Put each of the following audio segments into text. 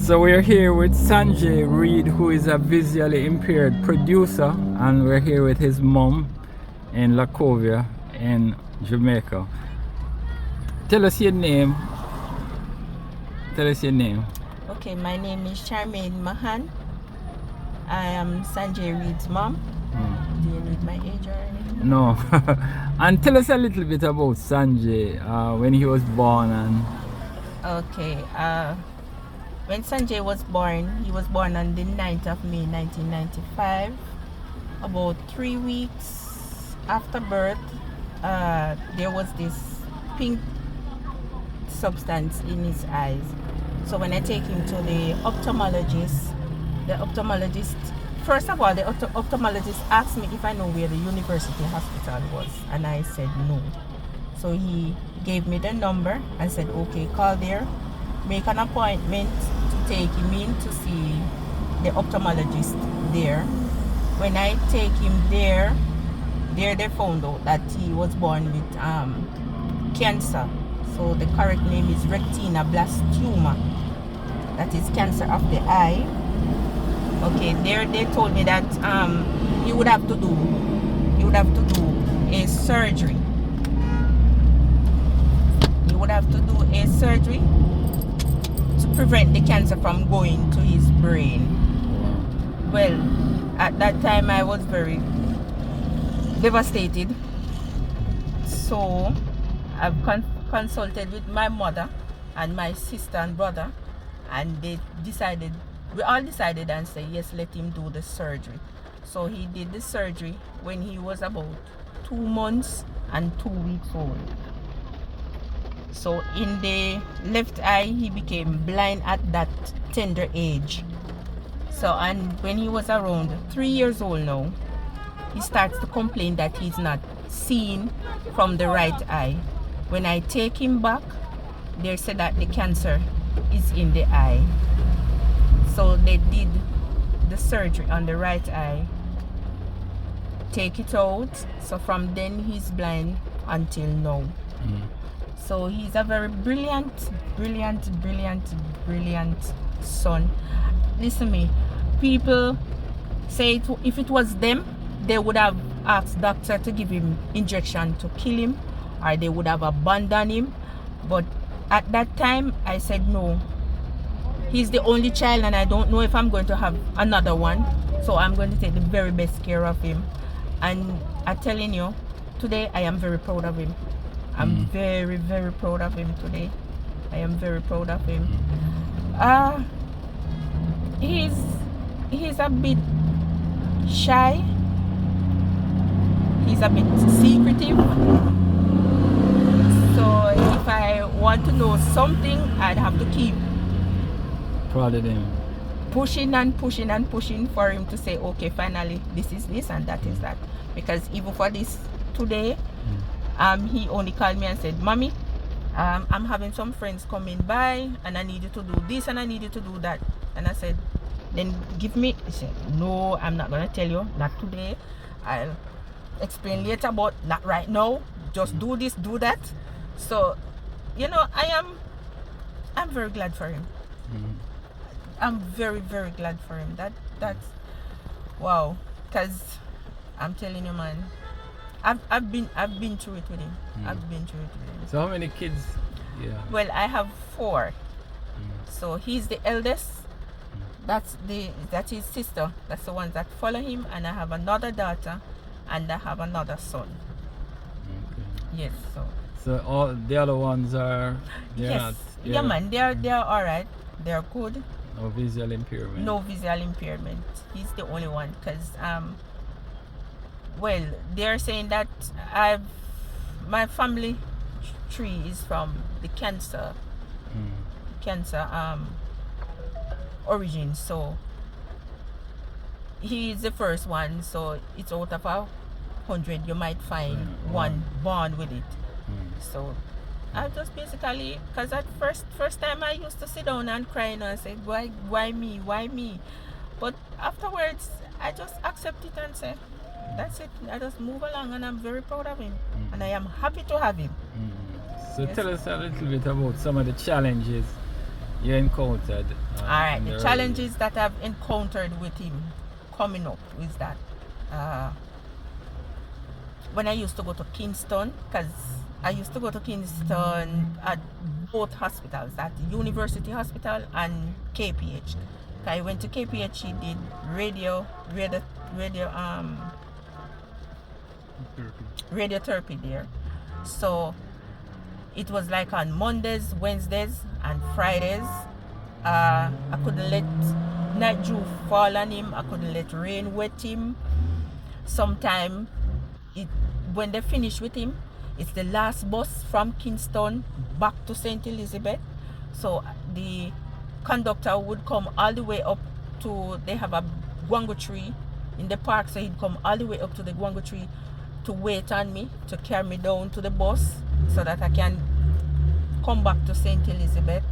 So we're here with Sanjay Reed, who is a visually impaired producer, and we're here with his mom in Lacovia in Jamaica. Tell us your name. Tell us your name. Okay, my name is Charmaine Mahan. I am Sanjay Reed's mom. Do you need my age or anything? No. And tell us a little bit about Sanjay, when he was born and... Okay, when Sanjay was born, he was born on the 9th of May 1995. About 3 weeks after birth, there was this pink substance in his eyes. So when I take him to the ophthalmologist, first of all, the ophthalmologist asked me if I know where the university hospital was, and I said no. So he gave me the number and said, okay, call there, make an appointment to take him in to see the ophthalmologist there. When I take him there they found out that he was born with cancer. So the correct name is retinoblastoma. That is cancer of the eye. Okay, there they told me that he would have to do a surgery. He would have to do a surgery to prevent the cancer from going to his brain. Well, at that time I was very devastated. So I've consulted with my mother and my sister and brother, and we all decided and said, yes, let him do the surgery. So he did the surgery when he was about 2 months and 2 weeks old. So in the left eye, he became blind at that tender age. So, and when he was around 3 years old now, he starts to complain that he's not seeing from the right eye. When I take him back, they said that the cancer is in the eye. So they did the surgery on the right eye, take it out. So from then he's blind until now. So he's a very brilliant son. Listen to me, people say if it was them, they would have asked doctor to give him injection to kill him, or they would have abandoned him. But at that time I said no, he's the only child and I don't know if I'm going to have another one, so I'm going to take the very best care of him. And I'm telling you, today I am very proud of him. I'm very proud of him today. I am very proud of him. He's a bit shy. He's a bit secretive. So if I want to know something, I'd have to keep prodded him, pushing for him to say, okay, finally this is this and that is that. Because even for this today, he only called me and said, mommy, I'm having some friends coming by and I need you to do this and I need you to do that. And I said, then give me. He said, no, I'm not gonna tell you, not today, I'll explain later, but not right now, just do this, do that. So you know, I'm very glad for him. I'm very glad for him. That's wow. Because I'm telling you, man, I've been through it with him. I've been through it with him. So how many kids? Yeah. Well, I have 4. So he's the eldest. That's his sister. That's the ones that follow him, and I have another daughter, and I have another son. Yes. So all the other ones are yes. Yeah, man. They're all right. They're good. No visual impairment. No visual impairment. He's the only one, because well, they're saying that my family tree is from the cancer origin. So he is the first one. So it's out of 100 you might find one born with it. So I just basically, because at first time I used to sit down and cry and say, why me? But afterwards I just accept it and say, that's it. I just move along, and I'm very proud of him, and I am happy to have him. So yes. Tell us a little bit about some of the challenges you encountered? Alright, in the early challenges that I've encountered with him coming up is that when I used to go to Kingston, because I used to go to Kingston at both hospitals, at University Hospital and KPH. I went to KPH, he did radiotherapy there. So it was like on Mondays, Wednesdays, and Fridays. I couldn't let night dew fall on him. I couldn't let rain wet him. Sometime when they finish with him, it's the last bus from Kingston back to St. Elizabeth. So the conductor would come all the way up to, they have a guango tree in the park, so he'd come all the way up to the guango tree to wait on me, to carry me down to the bus so that I can come back to St. Elizabeth.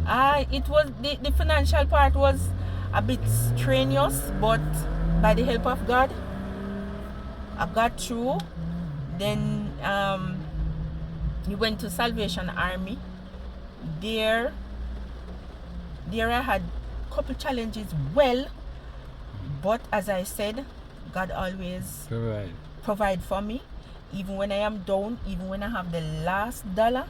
It was the financial part was a bit strenuous, but by the help of God, I got through. Then he went to Salvation Army. There I had a couple challenges, but as I said, God always provide for me. Even when I am down, even when I have the last dollar,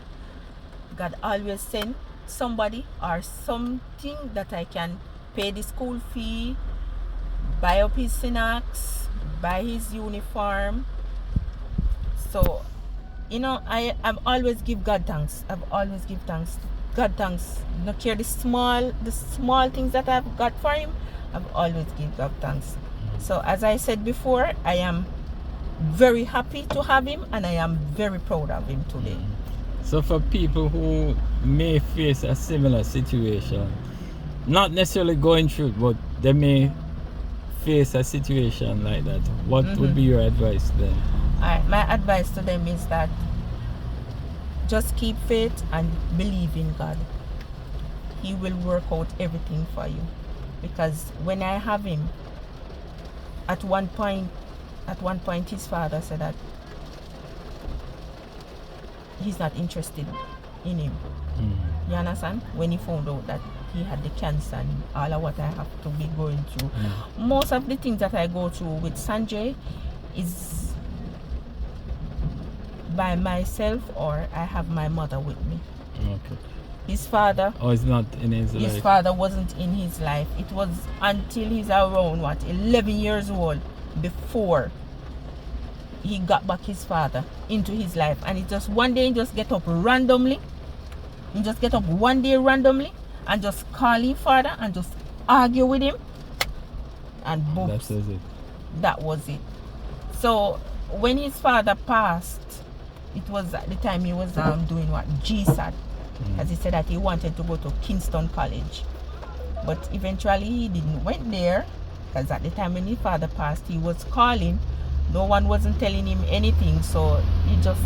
God always send somebody or something that I can pay the school fee, buy up his snacks, buy his uniform. So, I've always give God thanks. I've always give thanks. God thanks. Not care the small things that I've got for him, I've always give God thanks. So as I said before, I am very happy to have him, and I am very proud of him today. So for people who may face a similar situation, not necessarily going through it, but they may face a situation like that, what would be your advice then? My advice to them is that just keep faith and believe in God. He will work out everything for you. Because when I have him, at one point his father said that he's not interested in him. You understand? When he found out that he had the cancer and all of what I have to be going through. Most of the things that I go through with Sanjay is by myself, or I have my mother with me. Okay. His father. Oh, it's not in his life. His father wasn't in his life. It was until he's around 11 years old before he got back his father into his life. And it just one day he just get up randomly. He just get up one day randomly and just call his father and just argue with him. And boom. That was it. So when his father passed, it was at the time he was doing GSAT, because he said that he wanted to go to Kingston College, but eventually he didn't went there, because at the time when his father passed, he was calling, no one wasn't telling him anything, so he just